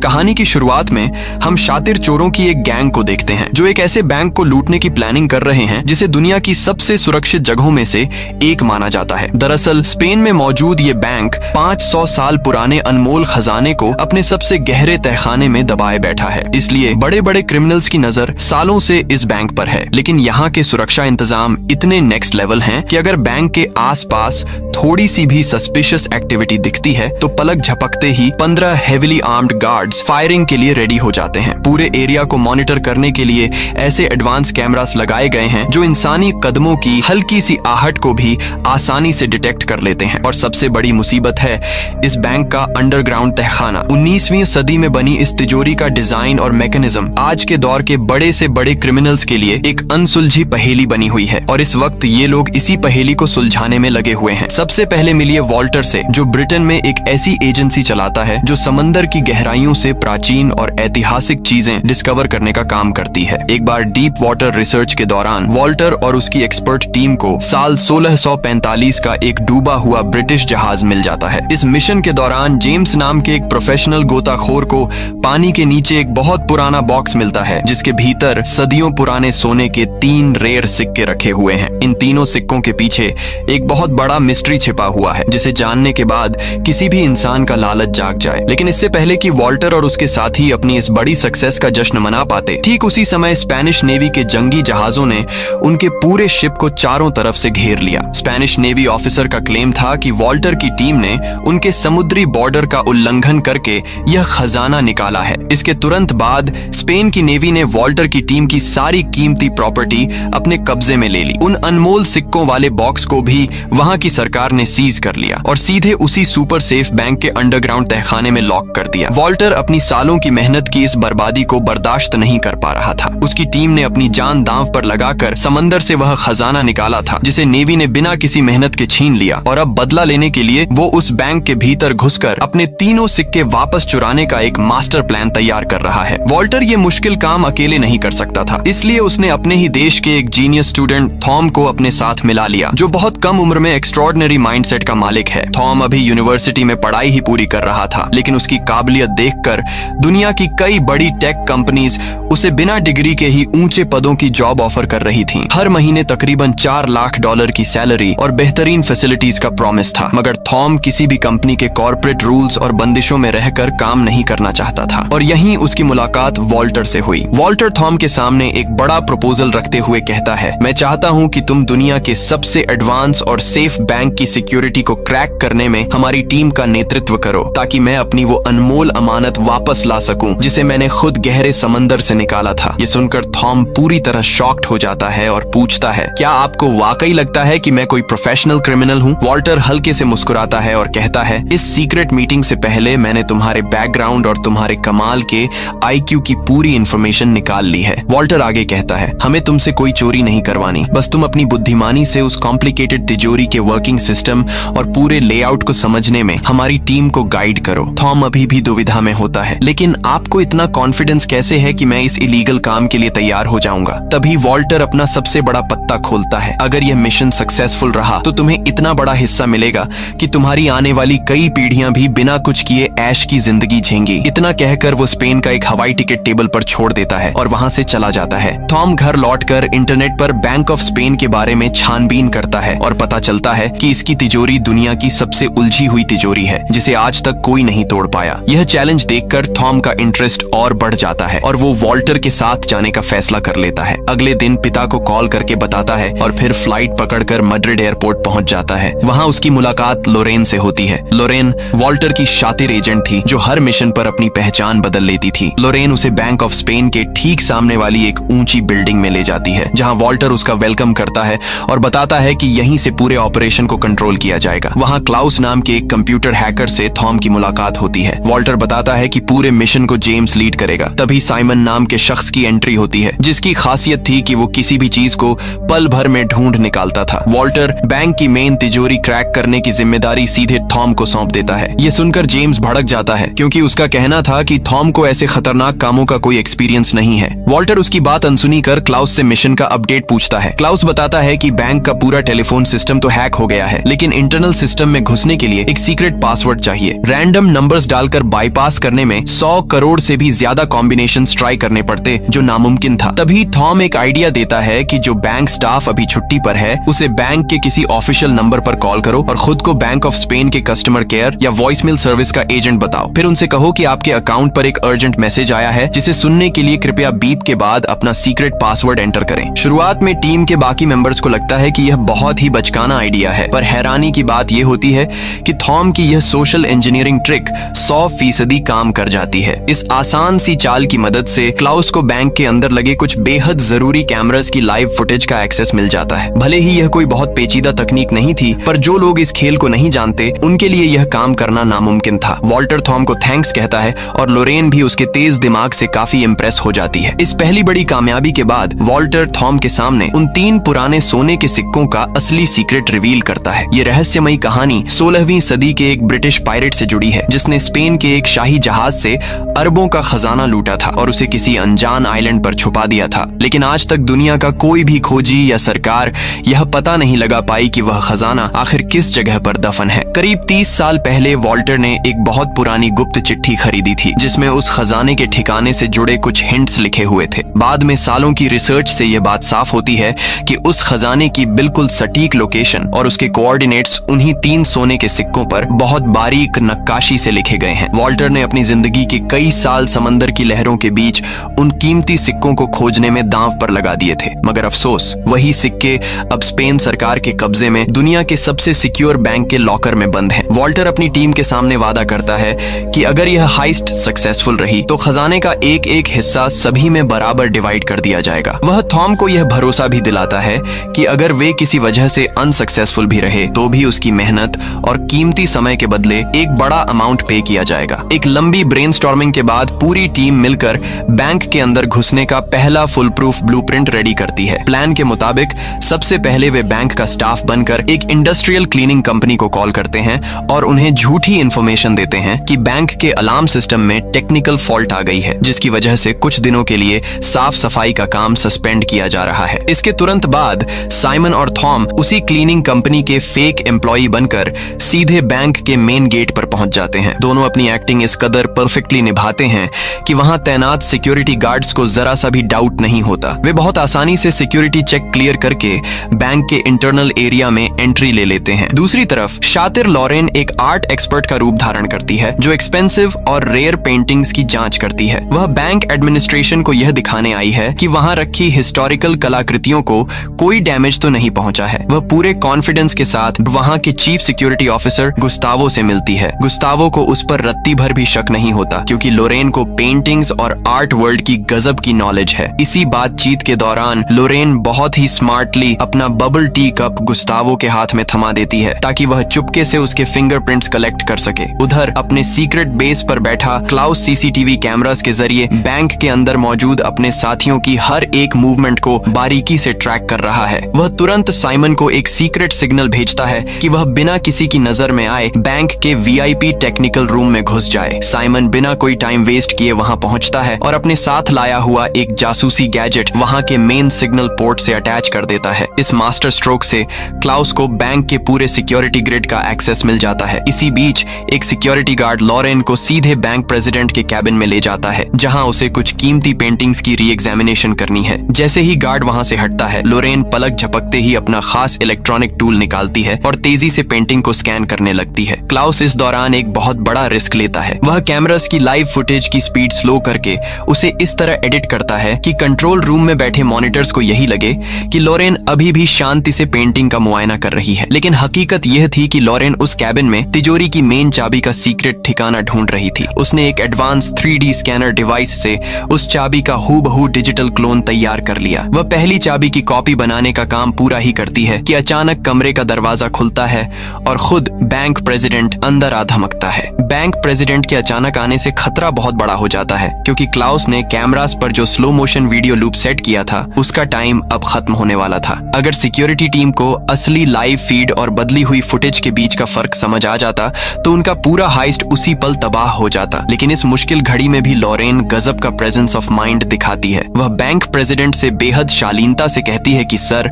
कहानी की शुरुआत में हम शातिर चोरों की एक गैंग को देखते हैं जो एक ऐसे बैंक को लूटने की प्लानिंग कर रहे हैं जिसे दुनिया की सबसे सुरक्षित जगहों में से एक माना जाता है। दरअसल स्पेन में मौजूद ये बैंक 500 साल पुराने अनमोल खजाने को अपने सबसे गहरे तहखाने में दबाए बैठा है। इसलिए बड़े बड़े क्रिमिनल्स की नजर सालों से इस बैंक पर है। लेकिन यहाँ के सुरक्षा इंतजाम इतने नेक्स्ट लेवल हैं कि अगर बैंक के आसपास थोड़ी सी भी सस्पिशियस एक्टिविटी दिखती है तो पलक झपकते ही 15 हेविली आर्म्ड गार्ड्स फायरिंग के लिए रेडी हो जाते हैं। पूरे एरिया को मॉनिटर करने के लिए ऐसे एडवांस कैमरास लगाए गए हैं जो इंसानी कदमों की हल्की सी आहट को भी आसानी से डिटेक्ट कर लेते हैं। और सबसे बड़ी मुसीबत है इस बैंक का अंडरग्राउंड तहखाना। 19वीं सदी में बनी इस तिजोरी का डिजाइन और मैकेनिज्म आज के दौर के बड़े से बड़े क्रिमिनल्स के लिए एक अनसुलझी पहेली बनी हुई है और इस वक्त ये लोग इसी पहेली को सुलझाने में लगे हुए हैं। सबसे पहले मिलिए वॉल्टर से, जो ब्रिटेन में एक ऐसी एजेंसी चलाता है जो समंदर की गहराइयों से प्राचीन और ऐतिहासिक चीजें डिस्कवर करने का काम करती है। एक बार डीप वाटर रिसर्च के दौरान वॉल्टर और उसकी एक्सपर्ट टीम को साल 1645 का एक डूबा हुआ ब्रिटिश जहाज मिल जाता है। इस मिशन के दौरान जेम्स नाम के एक प्रोफेशनल गोताखोर को पानी के नीचे एक बहुत पुराना बॉक्स मिलता है जिसके भीतर सदियों पुराने सोने के 3 रेयर सिक्के रखे हुए हैं। इन तीनों सिक्कों के पीछे एक बहुत बड़ा मिस्ट्री छिपा हुआ है जिसे जानने के बाद किसी भी इंसान का लालच जाग जाए। लेकिन इससे पहले कि वॉल्टर और उसके साथी अपनी इस बड़ी सक्सेस का जश्न मना पाते, ठीक उसी समय स्पेनिश नेवी के जंगी जहाजों ने उनके पूरे शिप को चारों तरफ से घेर लिया। स्पेनिश नेवी ऑफिसर का क्लेम था कि वॉल्टर की टीम ने उनके समुद्री बॉर्डर का उल्लंघन करके यह खजाना निकाला है। इसके तुरंत बाद स्पेन की नेवी ने वॉल्टर की टीम की सारी कीमती प्रॉपर्टी अपने कब्जे में ले ली। उन अनमोल सिक्कों वाले बॉक्स को भी वहां की सरकार ने सीज कर लिया और सीधे उसी सुपर सेफ बैंक के अंडरग्राउंड तहखाने में लॉक कर दिया। वॉल्टर अपनी सालों की मेहनत की इस बर्बादी को बर्दाश्त नहीं कर पा रहा था। उसकी टीम ने अपनी जान दांव पर लगाकर समंदर से वह खजाना निकाला था जिसे नेवी ने बिना किसी मेहनत के छीन लिया और अब बदला लेने के लिए वो उस बैंक के भीतर घुसकर अपने तीनों सिक्के वापस चुराने का एक मास्टर प्लान तैयार कर रहा है। वॉल्टर ये मुश्किल काम अकेले नहीं कर सकता था, इसलिए उसने अपने ही देश के एक जीनियस स्टूडेंट थॉम को अपने साथ मिला लिया जो बहुत कम उम्र में एक्स्ट्रॉर्डिनरी माइंडसेट का मालिक है। थॉम अभी यूनिवर्सिटी में पढ़ाई ही पूरी कर रहा था, लेकिन उसकी काबिलियत देखकर दुनिया की कई बड़ी टेक कंपनीज उसे बिना डिग्री के ही ऊंचे पदों की जॉब ऑफर कर रही थीं। हर महीने तकरीबन $4 लाख की सैलरी और बेहतरीन फैसिलिटीज का प्रॉमिस था। मगर थॉम किसी भी कंपनी के कॉर्पोरेट रूल्स और बंदिशों में रहकर काम नहीं करना चाहता था और यहीं उसकी मुलाकात वॉल्टर से हुई। वॉल्टर थॉम के सामने एक बड़ा प्रपोजल रखते हुए कहता है, मैं चाहता हूं कि तुम दुनिया के सबसे एडवांस और सेफ बैंक की सिक्योरिटी को क्रैक करने में हमारी टीम का नेतृत्व करो ताकि मैं अपनी वो अनमोल अमानत वापस ला सकूं जिसे मैंने खुद गहरे समंदर से निकाला था। ये सुनकर थॉम पूरी तरह शॉक्ड हो जाता है और पूछता है, क्या आपको वाकई लगता है कि मैं कोई प्रोफेशनल क्रिमिनल हूँ? वॉल्टर हल्के से मुस्कुराता है और कहता है, इस सीक्रेट मीटिंग से पहले मैंने तुम्हारे बैकग्राउंड और तुम्हारे कमाल के IQ की पूरी इंफॉर्मेशन निकाल ली है। वॉल्टर आगे कहता है, हमें तुमसे कोई चोरी नहीं करवानी, बस तुम अपनी बुद्धिमानी से उस कॉम्प्लिकेटेड तिजोरी के वर्किंग सिस्टम और पूरे लेआउट को समझने में हमारी टीम को गाइड करो। थॉम अभी भी दुविधा में होता है, लेकिन आपको इतना कॉन्फिडेंस कैसे है कि मैं इस इलीगल काम के लिए तैयार हो जाऊंगा? तभी वॉल्टर अपना सबसे बड़ा पत्ता खोलता है, अगर यह मिशन सक्सेसफुल रहा तो तुम्हें इतना बड़ा हिस्सा मिलेगा कि तुम्हारी आने वाली कई पीढ़ियां भी बिना कुछ किए ऐश की जिंदगी झेंगी। इतना कहकर वो स्पेन का एक हवाई टिकट टेबल पर छोड़ देता है और वहां से चला जाता है। थॉम घर लौटकर इंटरनेट पर बैंक ऑफ स्पेन के बारे में छानबीन करता है और पता चलता है कि इसकी तिजोरी दुनिया की सबसे उलझी हुई तिजोरी है जिसे आज तक कोई नहीं तोड़ पाया। यह चैलेंज देखकर थॉम का इंटरेस्ट और बढ़ जाता है और वो वॉल्टर के साथ जाने का फैसला कर लेता है। अगले दिन पिता को कॉल करके बताता है और फिर फ्लाइट पकड़कर मैड्रिड एयरपोर्ट पहुंच जाता है। वहां उसकी मुलाकात लोरेन से होती है। लोरेन वॉल्टर की शातिर एजेंट थी जो हर मिशन पर अपनी पहचान बदल लेती थी। लोरेन उसे बैंक ऑफ स्पेन के ठीक सामने वाली एक ऊंची बिल्डिंग में ले जाती है जहां वॉल्टर उसका वेलकम करता है और बताता है कि यहीं से पूरे ऑपरेशन को कंट्रोल किया जाएगा। वहां क्लाउस नाम के एक कंप्यूटर हैकर से थॉम की मुलाकात होती है। वॉल्टर बताता है कि पूरे मिशन को जेम्स लीड करेगा। तभी साइमन नाम के शख्स की एंट्री होती है जिसकी खासियत थी कि वो किसी भी चीज को पल भर में ढूंढ निकालता था। वॉल्टर बैंक की मेन तिजोरी क्रैक करने की जिम्मेदारी सीधे थॉम को सौंप देता है। ये सुनकर जेम्स भड़क जाता है क्योंकि उसका कहना था कि थॉम को ऐसे खतरनाक कामों का कोई एक्सपीरियंस नहीं है। वॉल्टर उसकी बात अनसुनी कर क्लाउस से मिशन का अपडेट पूछता है। क्लाउस बताता है कि बैंक का पूरा टेलीफोन सिस्टम तो हैक हो गया है, लेकिन इंटरनल सिस्टम में घुसने के लिए एक सीक्रेट पासवर्ड चाहिए। रैंडम नंबर्स डालकर बाईपास करने करने में 100 करोड़ से भी ज्यादा कॉम्बिनेशंस ट्राई करने पड़ते, जो नामुमकिन था। तभी थॉम एक आइडिया देता है कि जो बैंक स्टाफ अभी छुट्टी पर है उसे बैंक के किसी ऑफिशियल नंबर पर कॉल करो और खुद को बैंक ऑफ स्पेन के कस्टमर केयर या वॉइसमेल सर्विस का एजेंट बताओ। फिर उनसे कहो कि आपके अकाउंट पर एक अर्जेंट मैसेज आया है, जिसे सुनने के लिए कृपया बीप के बाद अपना सीक्रेट पासवर्ड एंटर करें। शुरुआत में टीम के बाकी मेंबर्स को लगता है कि यह बहुत ही बचकाना आइडिया है, पर हैरानी की बात यह होती है कि थॉम की यह सोशल इंजीनियरिंग ट्रिक 100% काम कर जाती है। इस आसान सी चाल की मदद से क्लाउस को बैंक के अंदर लगे कुछ बेहद जरूरी कैमरास की लाइव फुटेज का एक्सेस मिल जाता है। भले ही यह कोई बहुत पेचीदा तकनीक नहीं थी, पर जो लोग इस खेल को नहीं जानते उनके लिए यह काम करना नामुमकिन था। वॉल्टर थॉम को थैंक्स कहता है और लोरेन भी उसके तेज दिमाग से काफी इंप्रेस हो जाती है। इस पहली बड़ी कामयाबी के बाद वॉल्टर थॉम के सामने उन 3 पुराने सोने के सिक्कों का असली सीक्रेट रिवील करता है। ये रहस्यमयी कहानी 16वीं सदी के एक ब्रिटिश पायरेट से जुड़ी है, जिसने स्पेन के एक शाही जहाज से अरबों का खजाना लूटा था और उसे किसी अनजान आइलैंड पर छुपा दिया था। लेकिन आज तक दुनिया का कोई भी खोजी या सरकार यह पता नहीं लगा पाई कि वह खजाना आखिर किस जगह पर दफन है। करीब 30 साल पहले वॉल्टर ने एक बहुत पुरानी गुप्त चिट्ठी खरीदी थी, जिसमें उस खजाने के ठिकाने से जुड़े कुछ हिंट्स लिखे हुए थे। बाद में सालों की रिसर्च से यह बात साफ होती है कि उस खजाने की बिल्कुल सटीक लोकेशन और उसके कोऑर्डिनेट्स उन्हीं 3 सोने के सिक्कों पर बहुत बारीक नक्काशी से लिखे गए हैं। वॉल्टर ने अपनी जिंदगी के कई साल समंदर की लहरों के बीच उन कीमती सिक्कों को खोजने में दांव पर लगा दिए थे, मगर अफसोस वही सिक्के अब स्पेन सरकार के कब्जे में दुनिया के सबसे सिक्योर बैंक के लॉकर में बंद हैं। वॉल्टर अपनी टीम के सामने वादा करता है कि अगर यह हाइस्ट सक्सेसफुल रही तो खजाने का एक एक हिस्सा सभी में बराबर डिवाइड कर दिया जाएगा। वह थॉम को यह भरोसा भी दिलाता है कि अगर वे किसी वजह से अनसक्सेसफुल भी रहे तो भी उसकी मेहनत और कीमती समय के बदले एक बड़ा अमाउंट पे किया जाएगा। एक लंबी ब्रेनस्टॉर्मिंग के बाद पूरी टीम मिलकर बैंक के अंदर घुसने का पहला फुल प्रूफ ब्लूप्रिंट रेडी करती है। प्लान के मुताबिक सबसे पहले वे बैंक का स्टाफ बनकर एक इंडस्ट्रियल क्लीनिंग कंपनी को कॉल करते हैं और उन्हें झूठी इंफॉर्मेशन देते हैं कि बैंक के अलार्म सिस्टम में टेक्निकल फॉल्ट आ गई है, जिसकी वजह से कुछ दिनों के लिए साफ सफाई का काम सस्पेंड किया जा रहा है। इसके तुरंत बाद साइमन और थॉम उसी क्लीनिंग कंपनी के फेक एम्प्लॉई बनकर सीधे बैंक के मेन गेट पर पहुंच जाते हैं। दोनों अपनी एक्टिंग इस कदर परफेक्टली निभाते हैं कि वहां तैनात सिक्योरिटी गार्ड्स को जरा सा भी डाउट नहीं होता। वे बहुत आसानी से सिक्योरिटी चेक क्लियर करके बैंक के इंटरनल एरिया में एंट्री ले लेते हैं। दूसरी तरफ शातिर लॉरेन एक आर्ट एक्सपर्ट का रूप धारण करती है, जो एक्सपेंसिव और रेयर पेंटिंग्स की जांच करती है। वह बैंक एडमिनिस्ट्रेशन को यह दिखाने आई है कि वहां रखी हिस्टोरिकल कलाकृतियों को कोई डैमेज तो नहीं पहुंचा है। वह पूरे कॉन्फिडेंस के साथ वहां के चीफ सिक्योरिटी ऑफिसर गुस्तावो से मिलती है। गुस्तावो को उस पर रत्ती भर भी शक नहीं होता, क्योंकि लोरेन को पेंटिंग्स और आर्ट वर्ल्ड की गजब की नॉलेज है। इसी बातचीत के दौरान लोरेन बहुत ही स्मार्टली अपना बबल टी कप गुस्तावो के हाथ में थमा देती है, ताकि वह चुपके से उसके फिंगरप्रिंट्स कलेक्ट कर सके। उधर अपने सीक्रेट बेस पर बैठा क्लाउस सीसीटीवी कैमरास के जरिए बैंक के अंदर मौजूद अपने साथियों की हर एक मूवमेंट को बारीकी से ट्रैक कर रहा है। वह तुरंत साइमन को एक सीक्रेट सिग्नल भेजता है कि वह बिना किसी की नजर में आए बैंक के वीआईपी टेक्निकल रूम में घुस जाए। साइमन बिना कोई टाइम वेस्ट किए वहां पहुंचता है और अपने साथ लाया हुआ एक जासूसी गैजेट वहां के मेन सिग्नल पोर्ट से अटैच कर देता है। इस मास्टर स्ट्रोक से क्लाउस को बैंक के पूरे सिक्योरिटी ग्रिड का एक्सेस मिल जाता है। इसी बीच एक सिक्योरिटी गार्ड लॉरेन को सीधे बैंक प्रेसिडेंट के कैबिन में ले जाता है, जहां उसे कुछ कीमती पेंटिंग्स की री एग्जामिनेशन करनी है। जैसे ही गार्ड वहां से हटता है, लोरेन पलक झपकते ही अपना खास इलेक्ट्रॉनिक टूल निकालती है और तेजी से पेंटिंग को स्कैन करने लगती है। क्लाउस इस दौरान एक बहुत बड़ा रिस्क लेता है। वह कैमरास की लाइव फुटेज की स्पीड स्लो करके उसे इस तरह एडिट करता है कि कंट्रोल रूम में बैठे मॉनिटर्स को यही लगे कि लोरेन अभी भी शांति से पेंटिंग का मुआयना कर रही है। लेकिन हकीकत यह थी कि लोरेन उस कैबिन में तिजोरी की मेन चाबी का सीक्रेट ठिकाना ढूंढ रही थी। उसने एक एडवांस 3D स्कैनर डिवाइस से उस चाबी का हूबहू डिजिटल क्लोन तैयार कर लिया। वह पहली चाबी की कॉपी बनाने का काम पूरा ही करती है कि अचानक कमरे का दरवाजा खुलता है और खुद बैंक प्रेसिडेंट अंदर आ धमकता है। बैंक प्रेसिडेंट के अचानक आने से खतरा बहुत बड़ा हो जाता है, क्योंकि क्लाउस ने कैमरास पर जो slow motion video loop set किया था उसका टाइम अब खत्म होने वाला था। अगर सिक्योरिटी टीम को असली लाइव फीड और बदली हुई फुटेज के बीच का फर्क समझ आ जाता तो उनका पूरा हाइस्ट उसी पल तबाह हो जाता। लेकिन इस मुश्किल घड़ी में भी लोरेन गजब का प्रेजेंस ऑफ माइंड दिखाती है। वह बैंक प्रेसिडेंट से बेहद शालीनता से कहती है कि सर,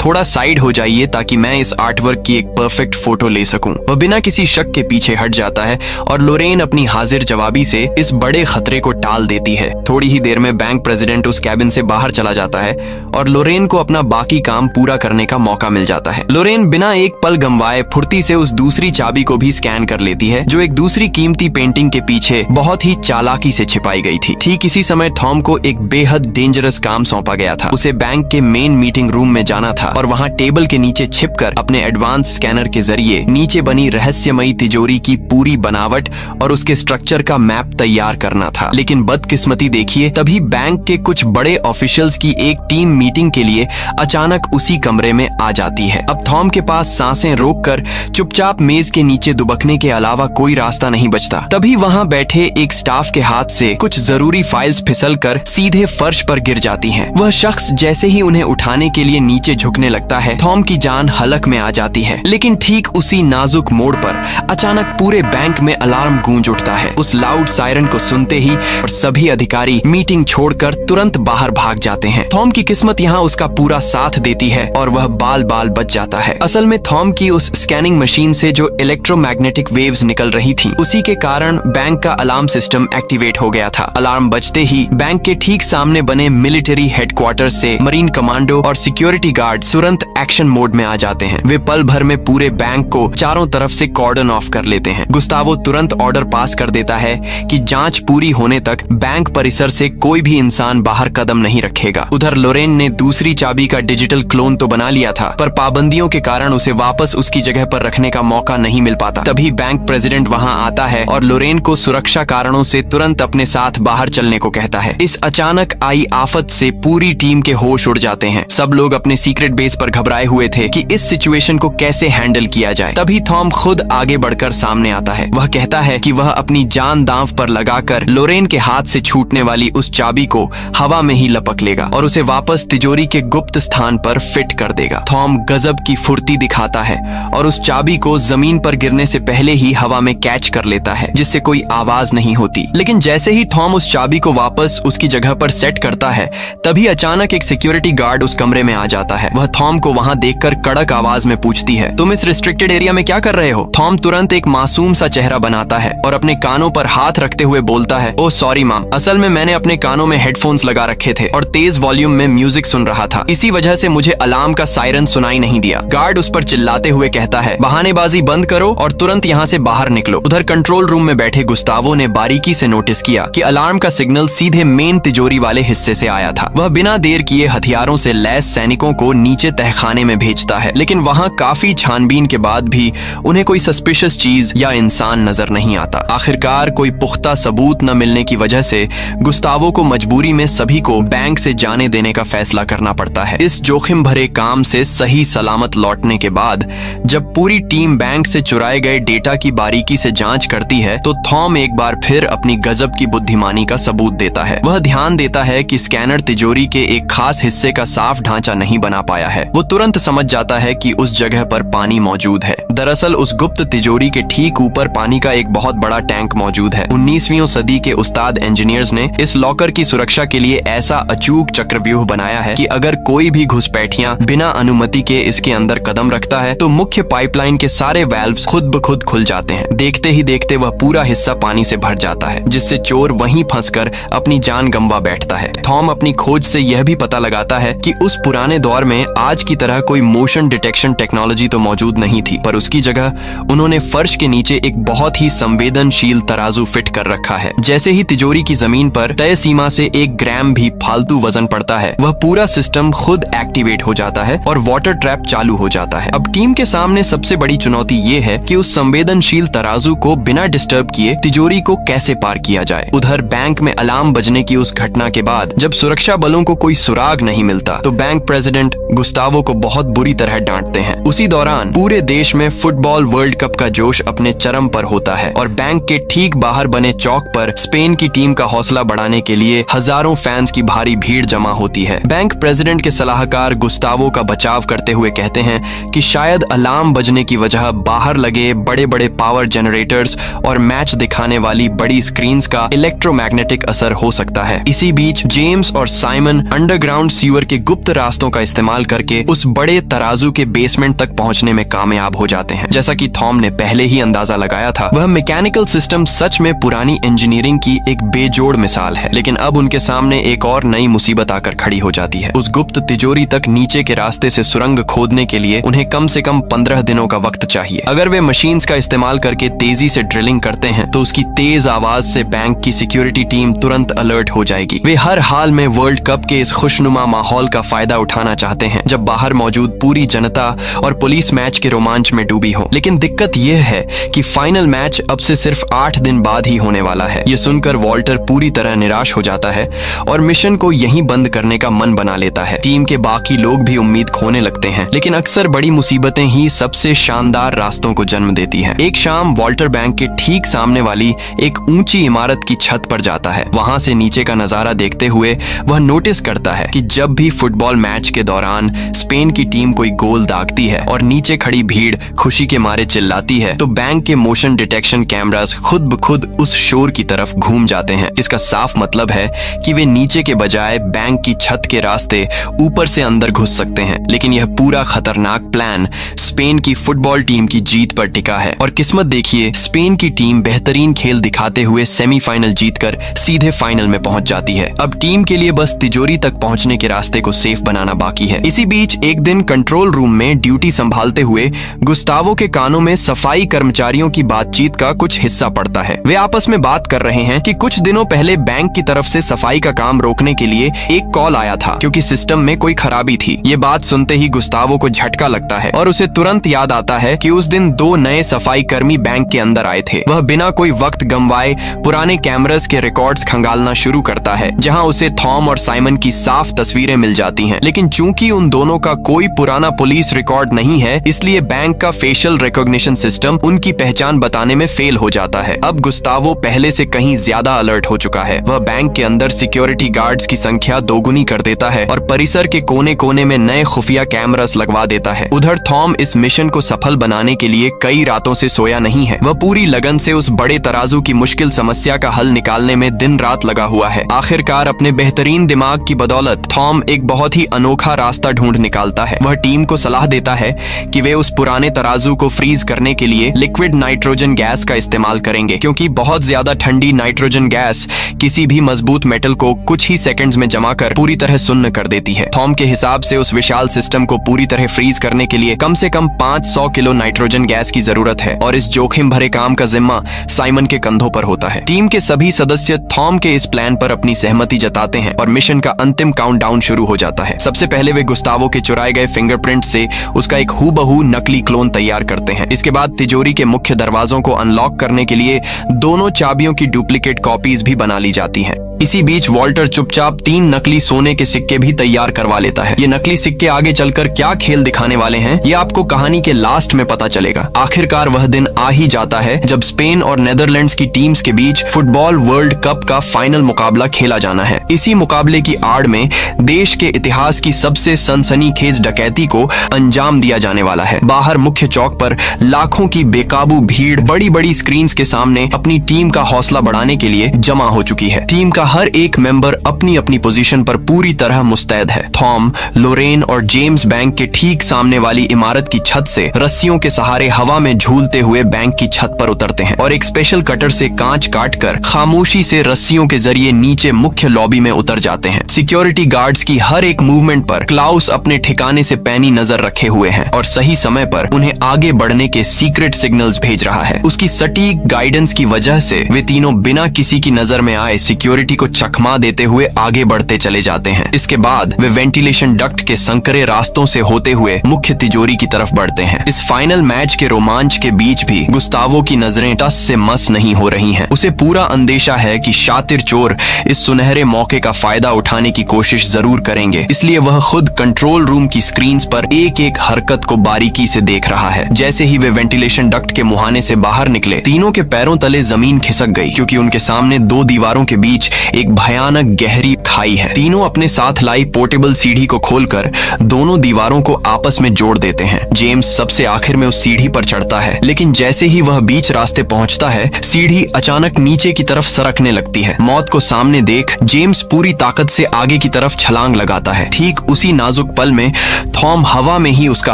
थोड़ा साइड हो जाइए ताकि मैं इस आर्टवर्क की एक परफेक्ट फोटो ले सकूं। वह बिना किसी शक के पीछे हट जाता है और लोरेन अपनी हाजिर हाजिर जवाबी से इस बड़े खतरे को टाल देती है। थोड़ी ही देर में बैंक प्रेसिडेंट उस कैबिन से बाहर चला जाता है और लोरेन को अपना बाकी काम पूरा करने का मौका मिल जाता है। लोरेन बिना एक पल गंवाए फुर्ती से उस दूसरी चाबी को भी स्कैन कर लेती है जो एक दूसरी कीमती पेंटिंग के पीछे बहुत ही चालाकी से छिपाई गई थी। ठीक इसी समय थॉम को एक बेहद डेंजरस काम सौंपा गया था। उसे बैंक के मेन मीटिंग रूम में जाना था और वहाँ टेबल के नीचे छिपकर अपने एडवांस स्कैनर के जरिए नीचे बनी रहस्यमयी तिजोरी की पूरी बनावट और उसके स्ट्रक्चर का मैप तैयार करना था। लेकिन बदकिस्मती देखिए, तभी बैंक के कुछ बड़े ऑफिशियल्स की एक टीम मीटिंग के लिए अचानक उसी कमरे में आ जाती है। अब थॉम के पास सांसें रोककर चुपचाप मेज के नीचे दुबकने के अलावा कोई रास्ता नहीं बचता। तभी वहाँ बैठे एक स्टाफ के हाथ से कुछ जरूरी फाइल्स फिसलकर सीधे फर्श पर गिर जाती हैं। वह शख्स जैसे ही उन्हें उठाने के लिए नीचे झुकने लगता है, थॉम की जान हलक में आ जाती है। लेकिन ठीक उसी नाजुक मोड़ पर अचानक पूरे बैंक में अलार्म गूंज उठता है। उस लाउड सायरन को सुनते ही और सभी अधिकारी मीटिंग छोड़कर तुरंत बाहर भाग जाते हैं। थॉम की किस्मत यहाँ उसका पूरा साथ देती है और वह बाल बाल बच जाता है। असल में थॉम की उस स्कैनिंग मशीन से जो इलेक्ट्रोमैग्नेटिक वेव्स निकल रही थी, उसी के कारण बैंक का अलार्म सिस्टम एक्टिवेट हो गया था। अलार्म बजते ही बैंक के ठीक सामने बने मिलिट्री हेडक्वार्टर से मरीन कमांडो और सिक्योरिटी गार्ड्स तुरंत एक्शन मोड में आ जाते हैं। वे पल भर में पूरे बैंक को चारों तरफ से कॉर्डन ऑफ कर लेते हैं। गुस्तावो तुरंत ऑर्डर पास कर देता है कि जांच पूरी होने तक बैंक परिसर से कोई भी इंसान बाहर कदम नहीं रखेगा। उधर लोरेन ने दूसरी चाबी का डिजिटल क्लोन तो बना लिया था, पर पाबंदियों के कारण उसे वापस उसकी जगह पर रखने का मौका नहीं मिल पाता। तभी बैंक प्रेसिडेंट वहां आता है और लोरेन को सुरक्षा कारणों से तुरंत अपने साथ बाहर चलने को कहता है। इस अचानक आई आफत से पूरी टीम के होश उड़ जाते हैं। सब लोग अपने सीक्रेट बेस पर घबराए हुए थे कि इस सिचुएशन को कैसे हैंडल किया जाए। तभी थॉम खुद आगे बढ़कर सामने आता है। वह कहता है कि वह अपनी जान दांव पर लगाकर लोरेन के हाथ से छूटने वाली उस चाबी को हवा में ही लपक लेगा और उसे वापस तिजोरी के गुप्त स्थान पर फिट कर देगा। थॉम गजब की फुर्ती दिखाता है और उस चाबी को जमीन पर गिरने से पहले ही हवा में कैच कर लेता है, जिससे कोई आवाज नहीं होती। लेकिन जैसे ही थॉम उस चाबी को वापस उसकी जगह पर सेट करता है, तभी अचानक एक सिक्योरिटी गार्ड उस कमरे में आ जाता है। वह थॉम को वहां देखकर कड़क आवाज में पूछती है, तुम इस रिस्ट्रिक्टेड एरिया में क्या कर रहे हो? थॉम तुरंत एक मासूम सा चेहरा बनाता है और अपने कानों पर हाथ रखते हुए बोलता है, ओह सॉरी मैम, असल में मैंने अपने कानों में हेडफोन्स लगा रखे थे और तेज वॉल्यूम में म्यूजिक सुन रहा था, इसी वजह से मुझे अलार्म का सायरन सुनाई नहीं दिया। गार्ड उस पर चिल्लाते हुए कहता है, बहानेबाजी बंद करो और तुरंत यहाँ से बाहर निकलो। उधर कंट्रोल रूम में बैठे गुस्तावो ने बारीकी से नोटिस किया कि अलार्म का सिग्नल सीधे मेन तिजोरी वाले हिस्से से आया था। वह बिना देर किए हथियारों से लैस सैनिकों को नीचे तहखाने में भेजता है, लेकिन वहाँ काफी छानबीन के बाद भी उन्हें कोई सस्पिशियस चीज या इंसान नजर नहीं आता। आखिरकार कोई पुख्ता सबूत न मिलने की वजह से गुस्तावो को मजबूरी में सभी को बैंक से जाने देने का फैसला करना पड़ता है। इस जोखिम भरे काम से सही सलामत लौटने के बाद जब पूरी टीम बैंक से चुराए गए डेटा की बारीकी से जांच करती है, तो थॉम एक बार फिर अपनी गजब की बुद्धिमानी का सबूत देता है। वह ध्यान देता है कि स्कैनर तिजोरी के एक खास हिस्से का साफ ढांचा नहीं बना पाया है। वो तुरंत समझ जाता है कि उस जगह पर पानी मौजूद है। दरअसल उस गुप्त तिजोरी के ठीक ऊपर पानी का एक बहुत बड़ा टैंक मौजूद है। 19वीं सदी के उस्ताद इंजीनियर्स ने इस लॉकर की सुरक्षा के लिए ऐसा अचूक चक्रव्यूह बनाया है कि अगर कोई भी घुसपैठियां बिना अनुमति के इसके अंदर कदम रखता है, तो मुख्य पाइपलाइन के सारे वाल्व्स खुद ब खुद खुल जाते हैं। देखते ही देखते वह पूरा हिस्सा पानी से भर जाता है, जिससे चोर वहीं फंसकर अपनी जान गंवा बैठता है। थॉम अपनी खोज से यह भी पता लगाता है कि उस पुराने दौर में आज की तरह कोई मोशन डिटेक्शन टेक्नोलॉजी तो मौजूद नहीं थी, पर उसकी जगह उन्होंने फर्श के नीचे एक बहुत ही संवेदनशील तराजू फिट कर रखा है। जैसे ही तिजोरी की जमीन पर तय सीमा से 1 ग्राम भी फालतू वजन पड़ता है, वह पूरा सिस्टम खुद एक्टिवेट हो जाता है और वाटर ट्रैप चालू हो जाता है। अब टीम के सामने सबसे बड़ी चुनौती ये है कि उस संवेदनशील तराजू को बिना डिस्टर्ब किए तिजोरी को कैसे पार किया जाए। उधर बैंक में अलार्म बजने की उस घटना के बाद जब सुरक्षा बलों को कोई सुराग नहीं मिलता, तो बैंक प्रेसिडेंट गुस्तावो को बहुत बुरी तरह डांटते हैं। उसी दौरान पूरे देश में फुटबॉल वर्ल्ड कप का जोश अपने चरम पर होता है और बैंक के ठीक बाहर बने चौक पर स्पेन की टीम का हौसला बढ़ाने के लिए हजारों फैंस की भारी भीड़ जमा होती है। बैंक प्रेसिडेंट के सलाहकार गुस्तावो का बचाव करते हुए कहते हैं कि शायद अलार्म बजने की वजह बाहर लगे बड़े बड़े पावर जनरेटर्स और मैच दिखाने वाली बड़ी स्क्रीन्स का इलेक्ट्रोमैग्नेटिक असर हो सकता है। इसी बीच जेम्स और साइमन अंडरग्राउंड सीवर के गुप्त रास्तों का इस्तेमाल करके उस बड़े तराजू के बेसमेंट तक पहुंचने में कामयाब हो जाते हैं। जैसा कि थॉम ने पहले ही अंदाजा लगाया था, वह मैकेनिकल सिस्टम सिस्टम सच में पुरानी इंजीनियरिंग की एक बेजोड़ मिसाल है। लेकिन अब उनके सामने एक और नई मुसीबत आकर खड़ी हो जाती है। उस गुप्त तिजोरी तक नीचे के रास्ते से सुरंग खोदने के लिए उन्हें कम से कम 15 दिनों का वक्त चाहिए। अगर वे मशीन्स का इस्तेमाल करके तेजी से ड्रिलिंग करते हैं तो उसकी तेज आवाज से बैंक की सिक्योरिटी टीम तुरंत अलर्ट हो जाएगी। वे हर हाल में वर्ल्ड कप के इस खुशनुमा माहौल का फायदा उठाना चाहते हैं जब बाहर मौजूद पूरी जनता और पुलिस मैच के रोमांच में डूबी हो। लेकिन दिक्कत यह है कि फाइनल मैच अब से सिर्फ 8 दिन बाद ही होने वाला है। ये सुनकर वॉल्टर पूरी तरह निराश हो जाता है और मिशन को यहीं बंद करने का मन बना लेता है। टीम के बाकी लोग भी उम्मीद खोने लगते हैं, लेकिन अक्सर बड़ी मुसीबतें ही सबसे शानदार रास्तों को जन्म देती हैं। एक शाम वॉल्टर बैंक के ठीक सामने वाली एक ऊंची इमारत की छत पर जाता है। वहां से नीचे का नजारा देखते हुए वह नोटिस करता है कि जब भी फुटबॉल मैच के दौरान स्पेन की टीम कोई गोल दागती है और नीचे खड़ी भीड़ खुशी के मारे चिल्लाती है तो बैंक के मोशन डिटेक्शन कैमरास खुद ब खुद उस शोर की तरफ घूम जाते हैं। इसका साफ मतलब है कि वे नीचे के बजाय बैंक की छत के रास्ते ऊपर से अंदर घुस सकते हैं। लेकिन यह पूरा खतरनाक प्लान स्पेन की फुटबॉल टीम की जीत पर टिका है और किस्मत देखिए, स्पेन की टीम बेहतरीन खेल दिखाते हुए सेमीफाइनल जीतकर सीधे फाइनल में पहुंच जाती है। अब टीम के लिए बस तिजोरी तक पहुंचने के रास्ते को सेफ बनाना बाकी है। इसी बीच एक दिन कंट्रोल रूम में ड्यूटी संभालते हुए गुस्तावो के कानों में सफाई कर्मचारियों की बातचीत का कुछ हिस्सा पड़ता है। वे आपस में बात कर रहे हैं कि कुछ दिनों पहले बैंक की तरफ से सफाई का काम रोकने के लिए एक कॉल आया था क्योंकि सिस्टम में कोई खराबी थी। ये बात सुनते ही गुस्तावो को झटका लगता है और उसे तुरंत याद आता है कि उस दिन 2 नए सफाई कर्मी बैंक के अंदर आए थे। वह बिना कोई वक्त गंवाए पुराने कैमरास के रिकॉर्ड्स खंगालना शुरू करता है जहां उसे थॉम और साइमन की साफ तस्वीरें मिल जाती हैं। लेकिन चूंकि उन दोनों का कोई पुराना पुलिस रिकॉर्ड नहीं है, इसलिए बैंक का फेशियल रिकॉग्निशन सिस्टम उनकी पहचान बताने में फेल हो जाता है। अब गुस्तावो पहले से कहीं ज्यादा अलर्ट हो चुका है। वह बैंक के अंदर सिक्योरिटी गार्ड्स की संख्या दोगुनी कर देता है और परिसर के कोने कोने में नए खुफिया कैमरास लगवा देता है। उधर थॉम इस मिशन को सफल बनाने के लिए कई रातों से सोया नहीं है। वह पूरी लगन से उस बड़े तराजू की मुश्किल समस्या का हल निकालने में दिन रात लगा हुआ है। आखिरकार अपने बेहतरीन दिमाग की बदौलत थॉम एक बहुत ही अनोखा रास्ता ढूंढ निकालता है। वह टीम को सलाह देता है कि वे उस पुराने तराजू को फ्रीज करने के लिए लिक्विड नाइट्रोजन गैस का इस्तेमाल करेंगे क्योंकि बहुत ज्यादा ठंडी नाइट्रोजन गैस किसी भी मजबूत मेटल को कुछ ही सेकंड्स में जमा कर पूरी तरह सुन्न कर देती है। थॉम के हिसाब से उस विशाल सिस्टम को पूरी तरह फ्रीज करने के लिए कम से कम 500 किलो नाइट्रोजन गैस की जरूरत है और इस जोखिम भरे काम का जिम्मा साइमन के कंधों पर होता है। टीम के सभी सदस्य थॉम के इस प्लान पर अपनी सहमति जताते हैं और मिशन का अंतिम काउंटडाउन शुरू हो जाता है। सबसे पहले वे गुस्तावो के चुराए गए फिंगरप्रिंट से उसका एक हूबहू नकली क्लोन तैयार करते हैं। इसके बाद तिजोरी के मुख्य दरवाजों को अनलॉक करने के लिए दोनों चाबियों की डुप्लीकेट कॉपीज भी बना ली जाती हैं। इसी बीच वॉल्टर चुपचाप 3 नकली सोने के सिक्के भी तैयार करवा लेता है। ये नकली सिक्के आगे चलकर क्या खेल दिखाने वाले हैं, ये आपको कहानी के लास्ट में पता चलेगा। आखिरकार वह दिन आ ही जाता है जब स्पेन और नेदरलैंड्स की टीम्स के बीच फुटबॉल वर्ल्ड कप का फाइनल मुकाबला खेला जाना है। इसी मुकाबले की आड़ में देश के इतिहास की सबसे सनसनीखेज डकैती को अंजाम दिया जाने वाला है। बाहर मुख्य चौक पर लाखों की बेकाबू भीड़ बड़ी बड़ी स्क्रीन के सामने अपनी टीम का हौसला बढ़ाने के लिए जमा हो चुकी है। टीम का हर एक मेंबर अपनी अपनी पोजीशन पर पूरी तरह मुस्तैद है। थॉम, लोरेन और जेम्स बैंक के ठीक सामने वाली इमारत की छत से रस्सियों के सहारे हवा में झूलते हुए बैंक की छत पर उतरते हैं और एक स्पेशल कटर से कांच काटकर खामोशी से रस्सियों के जरिए नीचे मुख्य लॉबी में उतर जाते हैं। सिक्योरिटी गार्ड्स की हर एक मूवमेंट पर क्लाउस अपने ठिकाने से पैनी नजर रखे हुए हैं और सही समय पर उन्हें आगे बढ़ने के सीक्रेट सिग्नल्स भेज रहा है। उसकी सटीक गाइडेंस की वजह से वे तीनों बिना किसी की नजर में आए सिक्योरिटी को चकमा देते हुए आगे बढ़ते चले जाते हैं। इसके बाद वे वेंटिलेशन डक्ट के संकरे रास्तों से होते हुए मुख्य तिजोरी की तरफ बढ़ते हैं। इस फाइनल मैच के रोमांच के बीच भी गुस्तावो की नजरें टस से मस नहीं हो रही हैं। उसे पूरा अंदेशा है कि शातिर चोर इस सुनहरे मौके का फायदा उठाने की कोशिश जरूर करेंगे, इसलिए वह खुद कंट्रोल रूम की स्क्रीन्स पर एक एक हरकत को बारीकी से देख रहा है। जैसे ही वे वेंटिलेशन डक्ट के मुहाने से बाहर निकले, तीनों के पैरों तले जमीन खिसक गई क्योंकि उनके सामने 2 दीवारों के बीच एक भयानक गहरी खाई है। तीनों अपने साथ लाई पोर्टेबल सीढ़ी को खोलकर दोनों दीवारों को आपस में जोड़ देते हैं। जेम्स सबसे आखिर में उस सीढ़ी पर चढ़ता है, लेकिन जैसे ही वह बीच रास्ते पहुंचता है, सीढ़ी अचानक नीचे की तरफ सरकने लगती है। मौत को सामने देख जेम्स पूरी ताकत से आगे की तरफ छलांग लगाता है। ठीक उसी नाजुक पल में थॉम हवा में ही उसका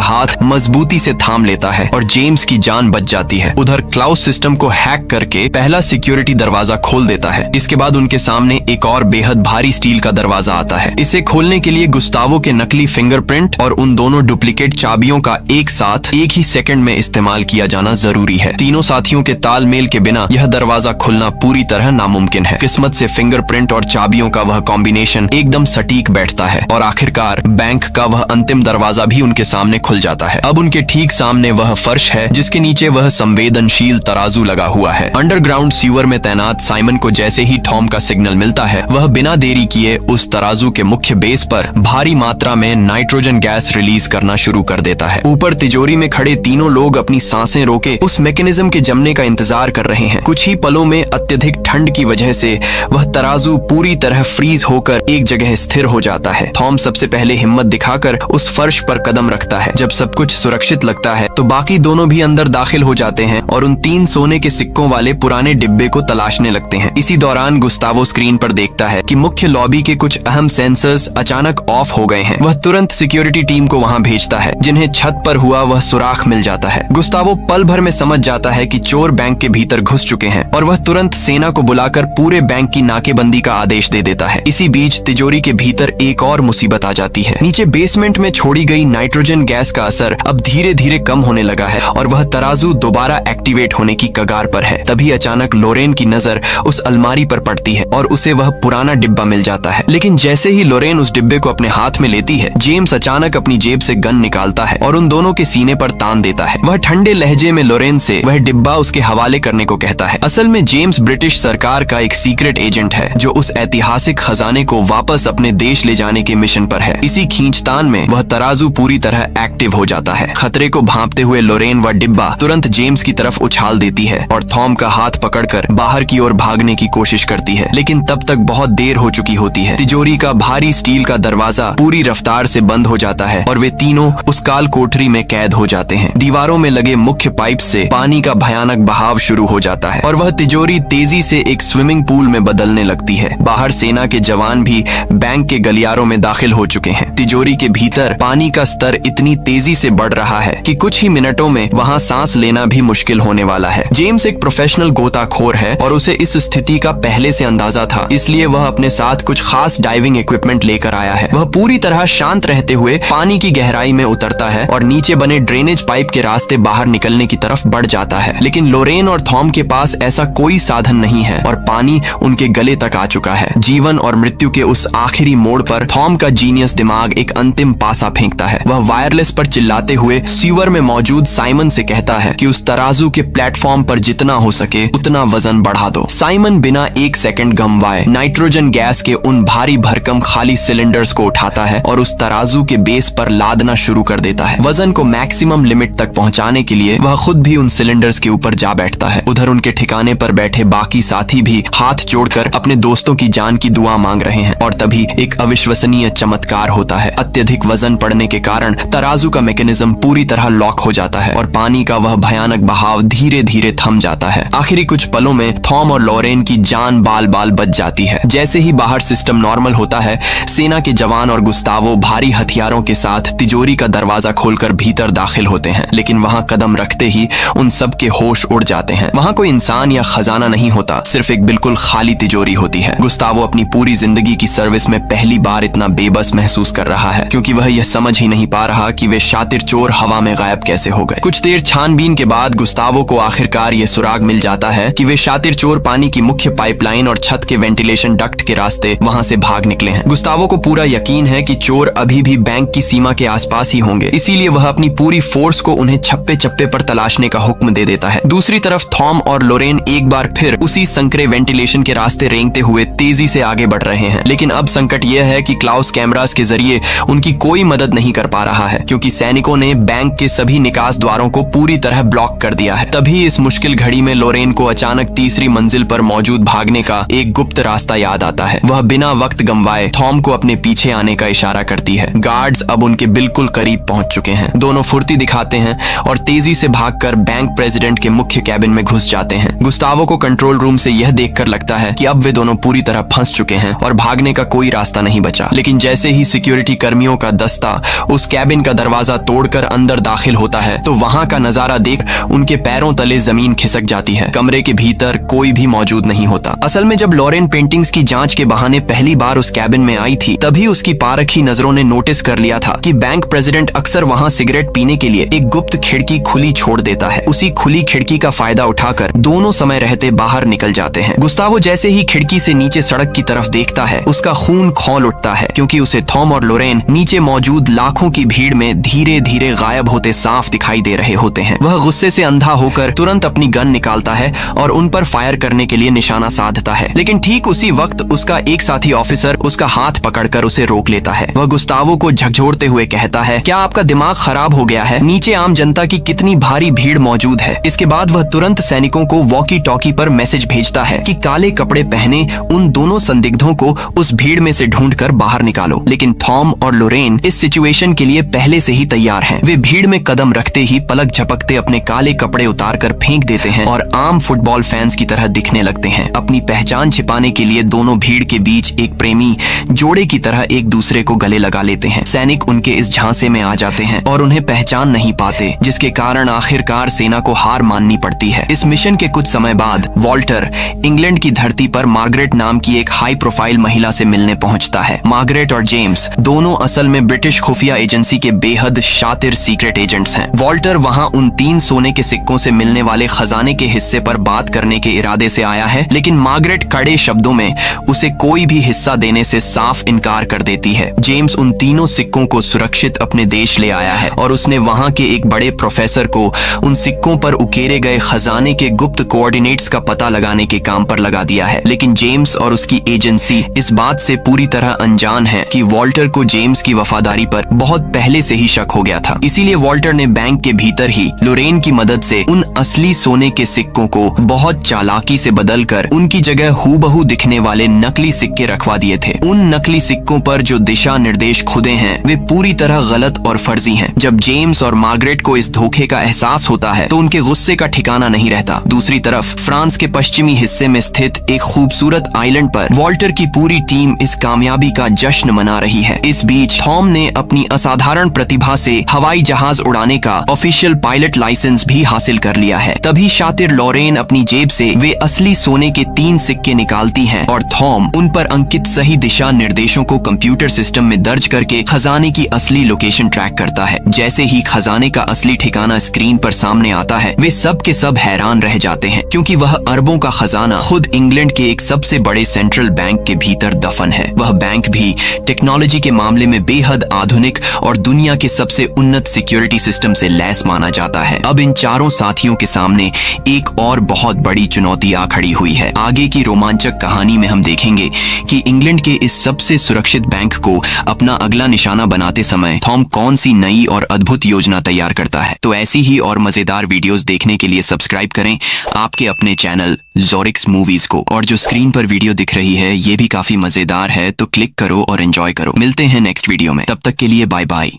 हाथ मजबूती से थाम लेता है और जेम्स की जान बच जाती है। उधर क्लाउस सिस्टम को हैक करके पहला सिक्योरिटी दरवाजा खोल देता है। इसके बाद उनके सामने एक और बेहद भारी स्टील का दरवाजा आता है। इसे खोलने के लिए गुस्तावो के नकली फिंगरप्रिंट और उन दोनों डुप्लीकेट चाबियों का एक साथ एक ही सेकंड में इस्तेमाल किया जाना जरूरी है। तीनों साथियों के तालमेल के बिना यह दरवाजा खुलना पूरी तरह नामुमकिन है। किस्मत से फिंगरप्रिंट और चाबियों का वह कॉम्बिनेशन एकदम सटीक बैठता है और आखिरकार बैंक का वह अंतिम दरवाजा भी उनके सामने खुल जाता है। अब उनके ठीक सामने वह फर्श है जिसके नीचे वह संवेदनशील तराजू लगा हुआ है। अंडरग्राउंड सीवर में तैनात साइमन को जैसे ही टॉम का सिग्नल मिलता है, वह बिना देरी किए उस तराजू के मुख्य बेस पर भारी मात्रा में नाइट्रोजन गैस रिलीज करना शुरू कर देता है। ऊपर तिजोरी में खड़े तीनों लोग अपनी सांसें रोके उस मैकेनिज्म के जमने का इंतजार कर रहे हैं। कुछ ही पलों में अत्यधिक ठंड की वजह से वह तराजू पूरी तरह फ्रीज होकर एक जगह स्थिर हो जाता है। थॉम सबसे पहले हिम्मत दिखाकर उस फर्श पर कदम रखता है। जब सब कुछ सुरक्षित लगता है तो बाकी दोनों भी अंदर दाखिल हो जाते हैं और उन 3 सोने के सिक्कों वाले पुराने डिब्बे को तलाशने लगते हैं। इसी दौरान गुस्तावो स्क्रीन पर देखता है कि मुख्य लॉबी के कुछ अहम सेंसर्स अचानक ऑफ हो गए हैं। वह तुरंत सिक्योरिटी टीम को वहां भेजता है, जिन्हें छत पर हुआ वह सुराख मिल जाता है। गुस्तावो पल भर में समझ जाता है कि चोर बैंक के भीतर घुस चुके हैं और वह तुरंत सेना को बुलाकर पूरे बैंक की नाकेबंदी का आदेश दे देता है। इसी बीच तिजोरी के भीतर एक और मुसीबत आ जाती है। नीचे बेसमेंट में छोड़ी गई नाइट्रोजन गैस का असर अब धीरे धीरे कम होने लगा है और वह तराजू दोबारा एक्टिवेट होने की कगार पर है। तभी अचानक लोरेन की नजर उस अलमारी पर पड़ती है और उसे वह पुराना डिब्बा मिल जाता है। लेकिन जैसे ही लोरेन उस डिब्बे को अपने हाथ में लेती है, जेम्स अचानक अपनी जेब से गन निकालता है और उन दोनों के सीने पर तान देता है। वह ठंडे लहजे में लोरेन से वह डिब्बा उसके हवाले करने को कहता है। असल में जेम्स ब्रिटिश सरकार का एक सीक्रेट एजेंट है जो उस ऐतिहासिक खजाने को वापस अपने देश ले जाने के मिशन पर है। इसी खींचतान में वह तराजू पूरी तरह एक्टिव हो जाता है। खतरे को भांपते हुए लोरेन वह डिब्बा तुरंत जेम्स की तरफ उछाल देती है और थॉम का हाथ पकड़कर बाहर की ओर भागने की कोशिश करती है, लेकिन तब तक बहुत देर हो चुकी होती है। तिजोरी का भारी स्टील का दरवाजा पूरी रफ्तार से बंद हो जाता है और वे तीनों उस काल कोठरी में कैद हो जाते हैं। दीवारों में लगे मुख्य पाइप से पानी का भयानक बहाव शुरू हो जाता है और वह तिजोरी तेजी से एक स्विमिंग पूल में बदलने लगती है। बाहर सेना के जवान भी बैंक के गलियारों में दाखिल हो चुके हैं। तिजोरी के भीतर पानी का स्तर इतनी तेजी से बढ़ रहा है कि कुछ ही मिनटों में वहां सांस लेना भी मुश्किल होने वाला है। जेम्स एक प्रोफेशनल गोताखोर है और उसे इस स्थिति का पहले से अंदाजा था, इसलिए वह अपने साथ कुछ खास डाइविंग इक्विपमेंट लेकर आया है। वह पूरी तरह शांत रहते हुए पानी की गहराई में उतरता है और नीचे बने ड्रेनेज पाइप के रास्ते बाहर निकलने की तरफ बढ़ जाता है। लेकिन लोरेन और थॉम के पास ऐसा कोई साधन नहीं है और पानी उनके गले तक आ चुका है। जीवन और मृत्यु के उस आखिरी मोड़ पर थॉम का जीनियस दिमाग एक अंतिम पासा फेंकता है। वह वायरलेस पर चिल्लाते हुए सीवर में मौजूद साइमन से कहता है कि उस तराजू के प्लेटफॉर्म पर जितना हो सके उतना वजन बढ़ा दो। साइमन बिना एक सेकंड गंवाए नाइट्रोजन गैस के उन भारी भरकम खाली सिलेंडर्स को उठाता है और उस तराजू के बेस पर लादना शुरू कर देता है। वजन को मैक्सिमम लिमिट तक पहुंचाने के लिए वह खुद भी उन सिलेंडर्स के ऊपर जा बैठता है। उधर उनके ठिकाने पर बैठे बाकी साथी भी हाथ जोड़कर अपने दोस्तों की जान की दुआ मांग रहे हैं और तभी एक अविश्वसनीय चमत्कार होता है। अत्यधिक वजन पड़ने के कारण तराजू का मैकेनिज्म पूरी तरह लॉक हो जाता है और पानी का वह भयानक बहाव धीरे धीरे थम जाता है। आखिरी कुछ पलों में थॉम और लोरेन की जान बाल बाल बच जाती है। जैसे ही बाहर सिस्टम नॉर्मल होता है, सेना के जवान और गुस्तावो भारी हथियारों के साथ तिजोरी का दरवाजा खोलकर भीतर दाखिल होते हैं, लेकिन वहां कदम रखते ही उन सब के होश उड़ जाते हैं। वहां कोई इंसान या खजाना नहीं होता, सिर्फ एक बिल्कुल खाली तिजोरी होती है। गुस्तावो अपनी पूरी जिंदगी की सर्विस में पहली बार इतना बेबस महसूस कर रहा है, क्योंकि वह यह समझ ही नहीं पा रहा कि वे शातिर चोर हवा में गायब कैसे हो गए। कुछ देर छानबीन के बाद गुस्तावो को आखिरकार यह सुराग मिल जाता है कि वे शातिर चोर पानी की मुख्य पाइपलाइन और छत के वेंटिलेशन डक्ट के रास्ते वहां से भाग निकले हैं। गुस्तावो को पूरा यकीन है कि चोर अभी भी बैंक की सीमा के आसपास ही होंगे, इसीलिए वह अपनी पूरी फोर्स को उन्हें छप्पे छप्पे पर तलाशने का हुक्म दे देता है। दूसरी तरफ थॉम और लोरेन एक बार फिर उसी संकरे वेंटिलेशन के रास्ते रेंगते हुए तेजी से आगे बढ़ रहे हैं। लेकिन अब संकट यह है कि क्लाउस कैमरास के जरिए उनकी कोई मदद नहीं कर पा रहा है, क्योंकि सैनिकों ने बैंक के सभी निकास द्वारों को पूरी तरह ब्लॉक कर दिया है। तभी इस मुश्किल घड़ी में लोरेन को अचानक तीसरी मंजिल पर मौजूद भागने का एक गुप्त रास्ता याद आता है। वह बिना वक्त गंवाए थॉम को अपने पीछे आने का इशारा करती है। गार्ड्स अब उनके बिल्कुल करीब पहुंच चुके हैं। दोनों फुर्ती दिखाते हैं और तेजी से भागकर बैंक प्रेसिडेंट के मुख्य कैबिन में घुस जाते हैं। गुस्तावो को कंट्रोल रूम से यह देखकर लगता है कि अब वे दोनों पूरी तरह फंस चुके हैं और भागने का कोई रास्ता नहीं बचा। लेकिन जैसे ही सिक्योरिटी कर्मियों का दस्ता उस कैबिन का दरवाजा तोड़कर अंदर दाखिल होता है तो वहां का नजारा देख उनके पैरों तले जमीन खिसक जाती है। कमरे के भीतर कोई भी मौजूद नहीं होता। असल में जब लॉरेन पेंटिंग्स की जांच के बहाने पहली बार उस कैबिन में आई थी तभी उसकी पारखी नजरों ने नोटिस कर लिया था कि बैंक प्रेसिडेंट अक्सर वहां सिगरेट पीने के लिए एक गुप्त खिड़की खुली छोड़ देता है। उसी खुली खिड़की का फायदा उठाकर दोनों समय रहते बाहर निकल जाते हैं। गुस्तावो जैसे ही खिड़की से नीचे सड़क की तरफ देखता है उसका खून खौल उठता है, क्योंकि उसे थॉम और लोरेन नीचे मौजूद लाखों की भीड़ में धीरे धीरे गायब होते साफ दिखाई दे रहे होते हैं। वह गुस्से से अंधा होकर तुरंत अपनी गन निकालता है और उन पर फायर करने के लिए निशाना साधता है। लेकिन ठीक उसी वक्त उसका एक साथी ऑफिसर उसका हाथ पकड़कर उसे रोक लेता है। वह गुस्तावो को झकझोरते हुए कहता है, क्या आपका दिमाग खराब हो गया है? नीचे आम जनता की कितनी भारी भीड़ मौजूद है। इसके बाद वह तुरंत सैनिकों को वॉकी टॉकी पर मैसेज भेजता है कि काले कपड़े पहने उन दोनों संदिग्धों को उस भीड़ में से ढूंढकर बाहर निकालो। लेकिन थॉम और लोरेन इस सिचुएशन के लिए पहले से ही तैयार हैं। वे भीड़ में कदम रखते ही पलक झपकते अपने काले कपड़े उतारकर फेंक देते हैं और आम फुटबॉल फैंस की तरह दिखने लगते हैं। अपनी पहचान छिपाने के लिए दोनों भीड़ के बीच एक प्रेमी जोड़े की तरह एक दूसरे को गले लगा लेते हैं। सैनिक उनके इस झांसे में आ जाते हैं और उन्हें पहचान नहीं पाते, जिसके कारण आखिरकार सेना को हार माननी पड़ती है। इस मिशन के कुछ समय बाद वॉल्टर इंग्लैंड की धरती पर मार्गरेट नाम की एक हाई प्रोफाइल महिला से मिलने पहुंचता है। मार्गरेट और जेम्स दोनों असल में ब्रिटिश खुफिया एजेंसी के बेहद शातिर सीक्रेट एजेंट्स हैं। वॉल्टर वहां उन 3 सोने के सिक्कों से मिलने वाले खजाने के हिस्से पर बात करने के इरादे से आया है, लेकिन मार्गरेट कड़े शब्दों में उसे कोई भी हिस्सा देने से साफ इनकार कर देती है। जेम्स उन तीनों सिक्कों को सुरक्षित अपने देश ले आया है और उसने वहां के एक बड़े प्रोफेसर को उन सिक्कों पर उकेरे गए खजाने के गुप्त कोऑर्डिनेट्स का पता लगाने के काम पर लगा दिया है। लेकिन जेम्स और उसकी एजेंसी इस बात से पूरी तरह अनजान है कि वॉल्टर को जेम्स की वफादारी पर बहुत पहले से ही शक हो गया था। इसीलिए वॉल्टर ने बैंक के भीतर ही लोरेन की मदद से उन असली सोने के सिक्कों को बहुत चालाकी से बदलकर उनकी जगह हूबहू दिखने वाले नकली सिक्के रखवा दिए थे। उन नकली सिक्कों पर जो दिशा निर्देश खुदे हैं वे पूरी तरह गलत और फर्जी हैं। जब जेम्स और मार्गरेट को इस धोखे का एहसास होता है तो उनके गुस्से का ठिकाना नहीं रहता। दूसरी तरफ फ्रांस के पश्चिमी हिस्से में स्थित एक खूबसूरत आइलैंड पर वॉल्टर की पूरी टीम इस कामयाबी का जश्न मना रही है। इस बीच थॉम ने अपनी असाधारण प्रतिभा से हवाई जहाज उड़ाने का ऑफिशियल पायलट लाइसेंस भी हासिल कर लिया है। तभी शातिर लॉरेन अपनी जेब से वे असली सोने के 3 सिक्के निकालती हैं और थॉम उन पर अंकित सही दिशा निर्देशों को कंप्यूटर सिस्टम में दर्ज करके खजाने की असली लोकेशन ट्रैक करता है। जैसे ही खजाने का असली ठिकाना स्क्रीन पर सामने आता है वे सब के सब हैरान रह जाते हैं, क्योंकि वह अरबों का खजाना खुद इंग्लैंड के एक सबसे बड़े सेंट्रल बैंक के भीतर दफन है। वह बैंक भी टेक्नोलॉजी के मामले में बेहद आधुनिक और दुनिया के सबसे उन्नत सिक्योरिटी सिस्टम से लैस माना जाता है। अब इन चारों साथियों के सामने एक और बहुत बड़ी चुनौती आ खड़ी हुई है। आगे की रोमांचक कहानी में हम देखेंगे कि इंग्लैंड के इस सबसे सुरक्षित बैंक को अपना अगला निशाना बनाते समय थॉम कौन सी नई और अद्भुत योजना तैयार करता है। तो ऐसी ही और मजेदार वीडियोस देखने के लिए सब्सक्राइब करें आपके अपने चैनल ज़ोरिक्स मूवीज को। और जो स्क्रीन पर वीडियो दिख रही है ये भी काफी मजेदार है, तो क्लिक करो और एंजॉय करो। मिलते हैं नेक्स्ट वीडियो में, तब तक के लिए बाय बाय।